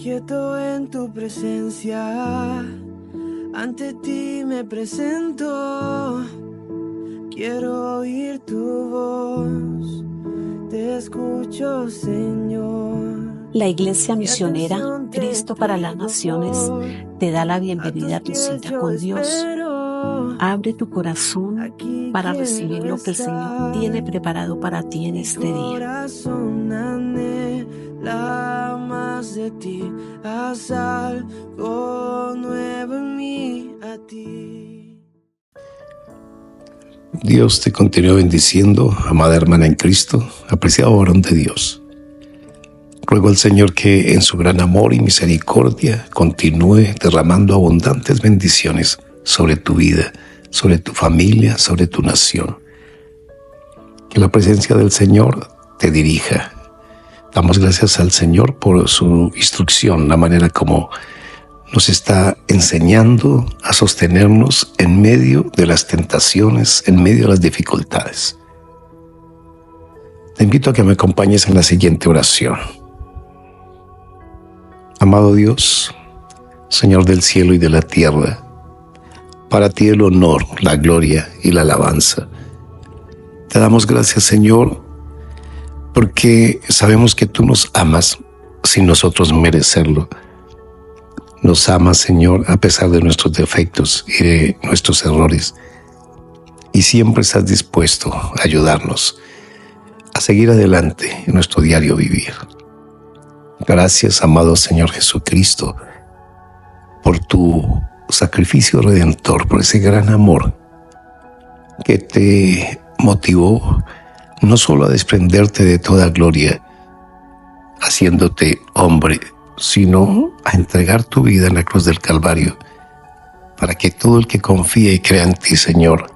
Quieto en tu presencia, ante ti me presento. Quiero oír tu voz, te escucho, Señor. La Iglesia Misionera Cristo para las Naciones te da la bienvenida a tu cita con Dios. Abre tu corazón para recibir lo que el Señor tiene preparado para ti en este día. Más de ti, haz algo nuevo en mí, a ti. Dios te continúe bendiciendo, amada hermana en Cristo, apreciado varón de Dios. Ruego al Señor que en su gran amor y misericordia continúe derramando abundantes bendiciones sobre tu vida, sobre tu familia, sobre tu nación. Que la presencia del Señor te dirija. Damos gracias al Señor por su instrucción, la manera como nos está enseñando a sostenernos en medio de las tentaciones, en medio de las dificultades. Te invito a que me acompañes en la siguiente oración. Amado Dios, Señor del cielo y de la tierra, para ti el honor, la gloria y la alabanza. Te damos gracias, Señor, porque sabemos que tú nos amas sin nosotros merecerlo. Nos amas, Señor, a pesar de nuestros defectos y de nuestros errores. Y siempre estás dispuesto a ayudarnos a seguir adelante en nuestro diario vivir. Gracias, amado Señor Jesucristo, por tu sacrificio redentor, por ese gran amor que te motivó no solo a desprenderte de toda gloria, haciéndote hombre, sino a entregar tu vida en la cruz del Calvario, para que todo el que confíe y crea en ti, Señor,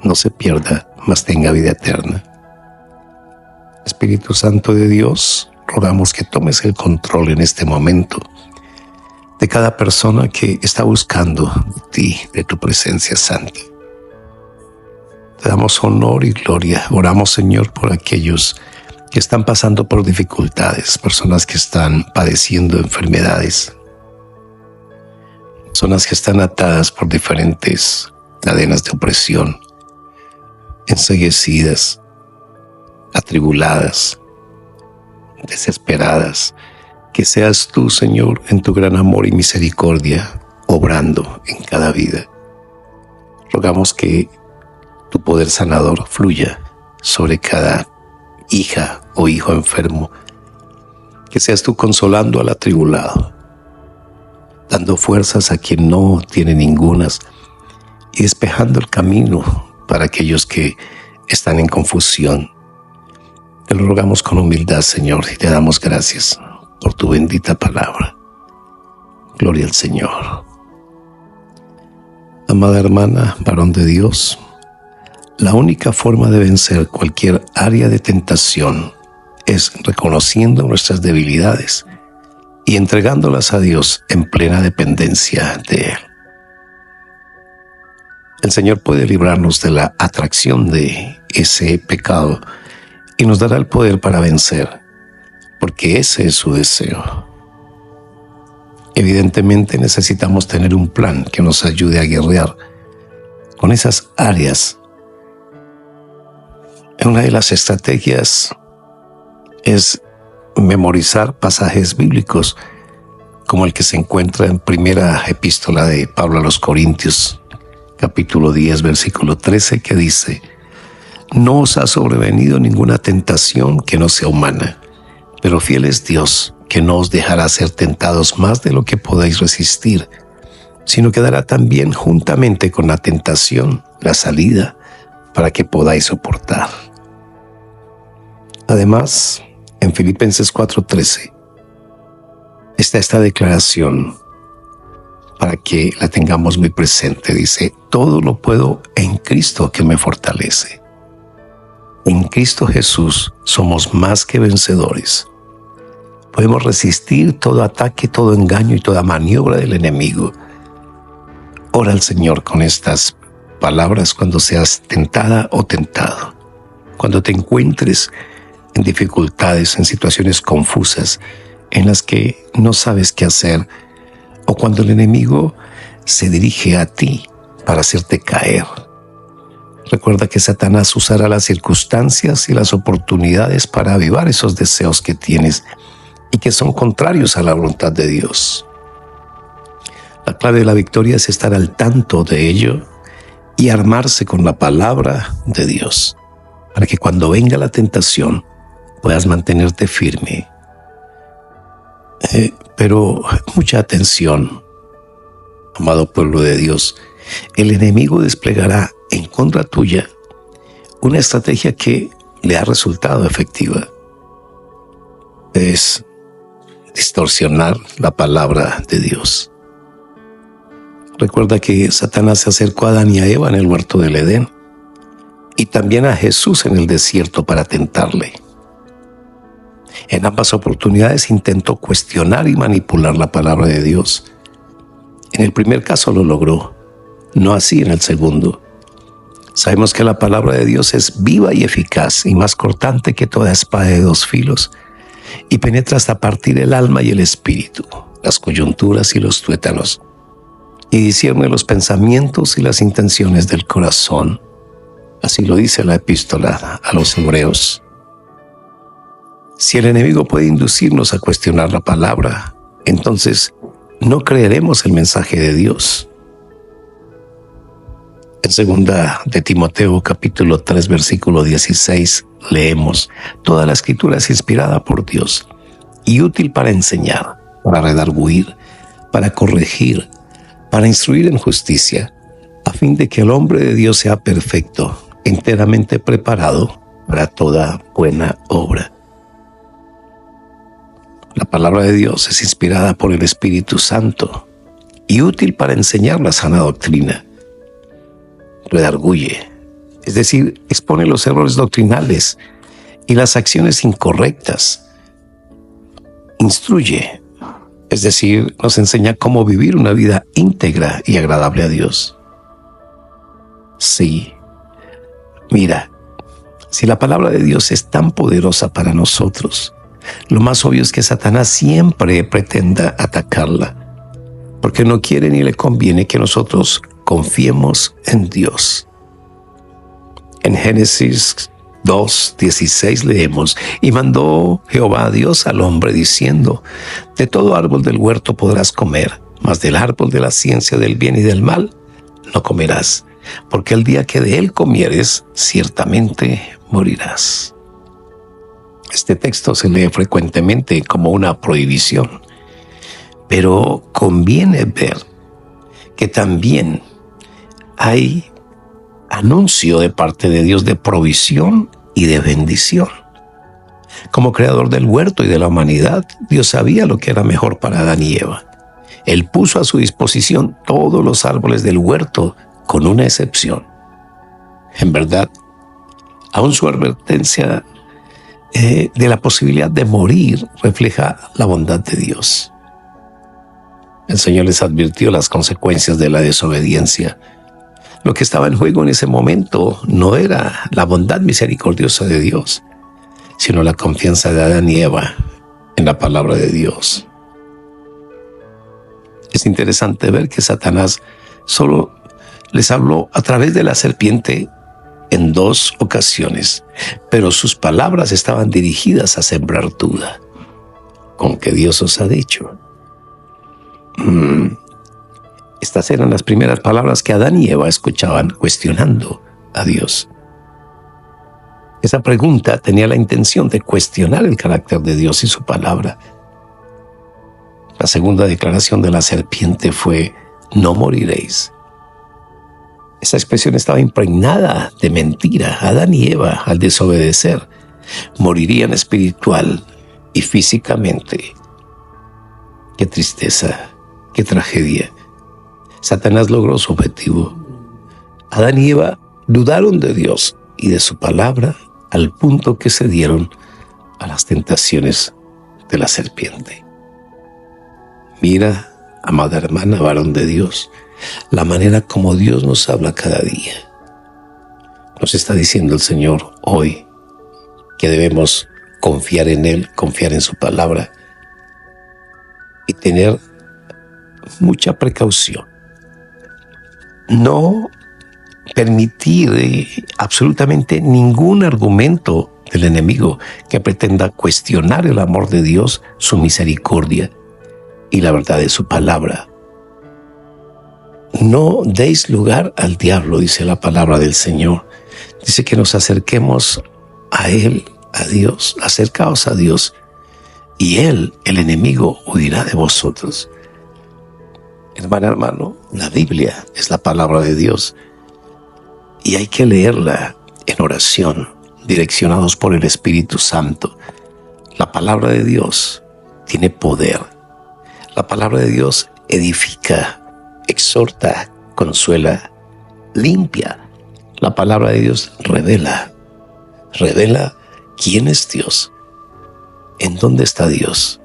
no se pierda, mas tenga vida eterna. Espíritu Santo de Dios, rogamos que tomes el control en este momento de cada persona que está buscando de ti, de tu presencia santa. Te damos honor y gloria. Oramos, Señor, por aquellos que están pasando por dificultades, personas que están padeciendo enfermedades, personas que están atadas por diferentes cadenas de opresión, enceguecidas, atribuladas, desesperadas. Que seas tú, Señor, en tu gran amor y misericordia, obrando en cada vida. Rogamos que tu poder sanador fluya sobre cada hija o hijo enfermo. Que seas tú consolando al atribulado, dando fuerzas a quien no tiene ningunas y despejando el camino para aquellos que están en confusión. Te lo rogamos con humildad, Señor, y te damos gracias por tu bendita palabra. Gloria al Señor. Amada hermana, varón de Dios, la única forma de vencer cualquier área de tentación es reconociendo nuestras debilidades y entregándolas a Dios en plena dependencia de Él. El Señor puede librarnos de la atracción de ese pecado y nos dará el poder para vencer, porque ese es su deseo. Evidentemente necesitamos tener un plan que nos ayude a guerrear con esas áreas. Una de las estrategias es memorizar pasajes bíblicos, como el que se encuentra en primera epístola de Pablo a los Corintios, capítulo 10, versículo 13, que dice: No os ha sobrevenido ninguna tentación que no sea humana, pero fiel es Dios, que no os dejará ser tentados más de lo que podáis resistir, sino que dará también juntamente con la tentación la salida para que podáis soportar. Además, en Filipenses 4:13 está esta declaración para que la tengamos muy presente. Dice: todo lo puedo en Cristo que me fortalece. En Cristo Jesús somos más que vencedores. Podemos resistir todo ataque, todo engaño y toda maniobra del enemigo. Ora al Señor con estas palabras cuando seas tentada o tentado. Cuando te encuentres en dificultades, en situaciones confusas, en las que no sabes qué hacer o cuando el enemigo se dirige a ti para hacerte caer. Recuerda que Satanás usará las circunstancias y las oportunidades para avivar esos deseos que tienes y que son contrarios a la voluntad de Dios. La clave de la victoria es estar al tanto de ello y armarse con la palabra de Dios, para que cuando venga la tentación puedas mantenerte firme. Pero mucha atención, amado pueblo de Dios. El enemigo desplegará en contra tuya una estrategia que le ha resultado efectiva. Es distorsionar la palabra de Dios. Recuerda que Satanás se acercó a Adán y a Eva en el huerto del Edén y también a Jesús en el desierto para tentarle. En ambas oportunidades intentó cuestionar y manipular la palabra de Dios. En el primer caso lo logró, no así en el segundo. Sabemos que la palabra de Dios es viva y eficaz y más cortante que toda espada de dos filos y penetra hasta partir el alma y el espíritu, las coyunturas y los tuétanos, y discierne los pensamientos y las intenciones del corazón. Así lo dice la epístola a los Hebreos. Si el enemigo puede inducirnos a cuestionar la palabra, entonces no creeremos el mensaje de Dios. En 2 de Timoteo capítulo 3 versículo 16 leemos: toda la escritura es inspirada por Dios y útil para enseñar, para redarguir, para corregir, para instruir en justicia, a fin de que el hombre de Dios sea perfecto, enteramente preparado para toda buena obra. La palabra de Dios es inspirada por el Espíritu Santo y útil para enseñar la sana doctrina. Redarguye, es decir, expone los errores doctrinales y las acciones incorrectas. Instruye, es decir, nos enseña cómo vivir una vida íntegra y agradable a Dios. Sí, mira, si la palabra de Dios es tan poderosa para nosotros, lo más obvio es que Satanás siempre pretenda atacarla, porque no quiere ni le conviene que nosotros confiemos en Dios. En Génesis 2:16 leemos: y mandó Jehová Dios al hombre diciendo: de todo árbol del huerto podrás comer, mas del árbol de la ciencia del bien y del mal no comerás, porque el día que de él comieres, ciertamente morirás. Este texto se lee frecuentemente como una prohibición, pero conviene ver que también hay anuncio de parte de Dios de provisión y de bendición. Como creador del huerto y de la humanidad, Dios sabía lo que era mejor para Adán y Eva. Él puso a su disposición todos los árboles del huerto, con una excepción. En verdad, aún su advertencia de la posibilidad de morir refleja la bondad de Dios. El Señor les advirtió las consecuencias de la desobediencia. Lo que estaba en juego en ese momento no era la bondad misericordiosa de Dios, sino la confianza de Adán y Eva en la palabra de Dios. Es interesante ver que Satanás solo les habló a través de la serpiente en 2 ocasiones, pero sus palabras estaban dirigidas a sembrar duda. ¿Con qué Dios os ha dicho? Estas eran las primeras palabras que Adán y Eva escuchaban cuestionando a Dios. Esa pregunta tenía la intención de cuestionar el carácter de Dios y su palabra. La segunda declaración de la serpiente fue: no moriréis. Esa expresión estaba impregnada de mentira. Adán y Eva, al desobedecer, morirían espiritual y físicamente. Qué tristeza, qué tragedia. Satanás logró su objetivo. Adán y Eva dudaron de Dios y de su palabra al punto que cedieron a las tentaciones de la serpiente. Mira, amada hermana, varón de Dios, la manera como Dios nos habla cada día. Nos está diciendo el Señor hoy que debemos confiar en Él, confiar en su palabra y tener mucha precaución. No permitir absolutamente ningún argumento del enemigo que pretenda cuestionar el amor de Dios, su misericordia y la verdad de su palabra. No deis lugar al diablo, dice la palabra del Señor. Dice que nos acerquemos a Él, a Dios, acercaos a Dios, y Él, el enemigo, huirá de vosotros. Hermana, hermano, la Biblia es la palabra de Dios y hay que leerla en oración, direccionados por el Espíritu Santo. La palabra de Dios tiene poder. La palabra de Dios edifica, exhorta, consuela, limpia. La palabra de Dios revela quién es Dios, en dónde está Dios,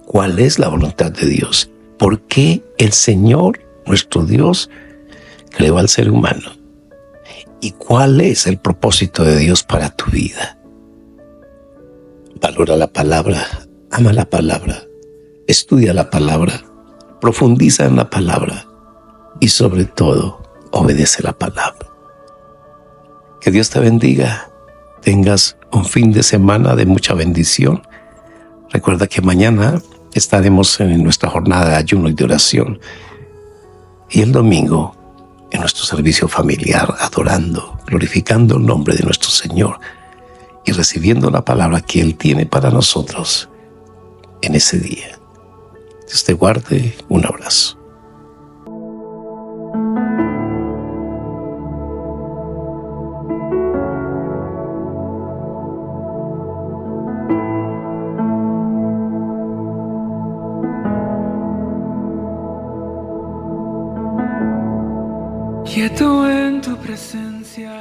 cuál es la voluntad de Dios, por qué el Señor, nuestro Dios, creó al ser humano y cuál es el propósito de Dios para tu vida. Valora la palabra, ama la palabra, estudia la palabra, profundiza en la palabra y sobre todo obedece la palabra. Que Dios te bendiga, tengas un fin de semana de mucha bendición. Recuerda que mañana estaremos en nuestra jornada de ayuno y de oración y el domingo en nuestro servicio familiar, adorando, glorificando el nombre de nuestro Señor y recibiendo la palabra que Él tiene para nosotros en ese día. Dios te guarde. Un abrazo. Quieto en tu presencia.